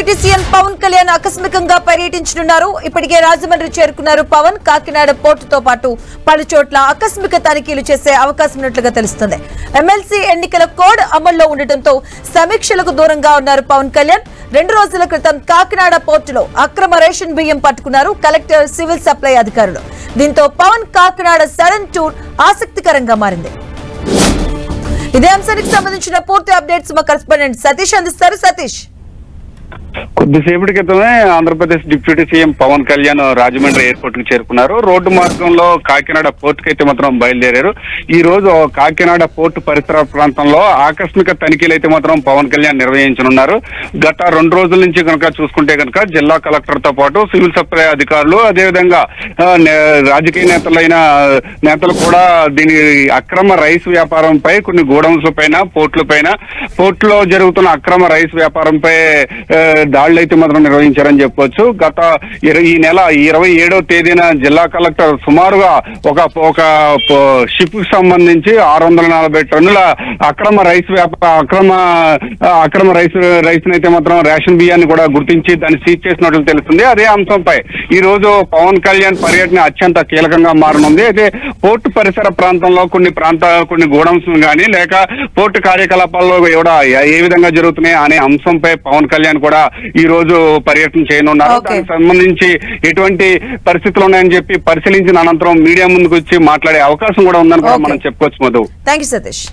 Deputy CM Pawan Kalyan ఆకస్మికంగా పర్యటించనున్నారు. ఇప్పటికే రాజమండ్రి చేరుకున్నారు పవన్. కాకినాడ పోర్టుతో పాటు పలు చోట్ల ఆకస్మిక తనిఖీలు చేసే అవకాశం ఉన్నట్లుగా తెలుస్తుంది. ఎమ్మెల్సీ ఎన్నికల కోడ్ అమల్లో ఉండటంతో సమీక్షలకు దూరంగా ఉన్నారు పవన్ కళ్యాణ్. 2 రోజుల క్రితం కాకినాడ పోర్టులో అక్రమ రేషన్ బియ్యం పట్టుకున్నారు కలెక్టర్, సివిల్ సప్లై అధికారులు. దీంతో పవన్ కాకినాడ సడన్ టూర్ ఆసక్తికరంగా మారింది. ఇదే అంశానికి సంబంధించిన పూర్తి అప్డేట్స్ మా కరెస్పాండెంట్ సతీష్ అందిస్తారు. సతీష్, కొద్దిసేపటి క్రితమే Andhra Pradesh deputy CM Pawan Kalyan Rajahmundry airport కు చేరుకున్నారు. రోడ్డు మార్గంలో కాకినాడ పోర్టుకు అయితే మాత్రం బయలుదేరారు. ఈ రోజు కాకినాడ పోర్టు పరిసర ప్రాంతంలో ఆకస్మిక తనిఖీలు అయితే మాత్రం పవన్ కళ్యాణ్ నిర్వహించనున్నారు. గత 2 రోజుల నుంచి కనుక చూసుకుంటే కనుక జిల్లా కలెక్టర్ తో పాటు సివిల్ సప్లై అధికారులు, అదేవిధంగా రాజకీయ నేతలు కూడా దీని అక్రమ రైస్ వ్యాపారంపై, కొన్ని గోడౌన్స్ పైన, పోర్టులో జరుగుతున్న అక్రమ రైస్ వ్యాపారంపై దాడులు అయితే మాత్రం నిర్వహించారని చెప్పొచ్చు. ఈ నెల 27వ తేదీన జిల్లా కలెక్టర్ సుమారుగా ఒక షిప్ కు సంబంధించి 640 టన్నుల అక్రమ రైస్ అయితే మాత్రం రేషన్ బియ్యాన్ని కూడా గుర్తించి దాన్ని సీజ్ చేసినట్లు తెలుస్తుంది. అదే అంశంపై ఈ రోజు పవన్ కళ్యాణ్ పర్యటన అత్యంత కీలకంగా మారనుంది. అయితే పోర్టు పరిసర ప్రాంతంలో కొన్ని గోడౌన్స్ కానీ, లేక పోర్టు కార్యకలాపాల్లో కూడా ఏ విధంగా జరుగుతున్నాయి అనే అంశంపై పవన్ కళ్యాణ్ కూడా ఈ రోజు పర్యటన చేయనున్నారు. దానికి సంబంధించి ఎటువంటి పరిస్థితులు ఉన్నాయని చెప్పి పరిశీలించిన అనంతరం మీడియా ముందుకు వచ్చి మాట్లాడే అవకాశం కూడా ఉందని కూడా మనం చెప్పుకోవచ్చు. మధు, థాంక్యూ సతీష్.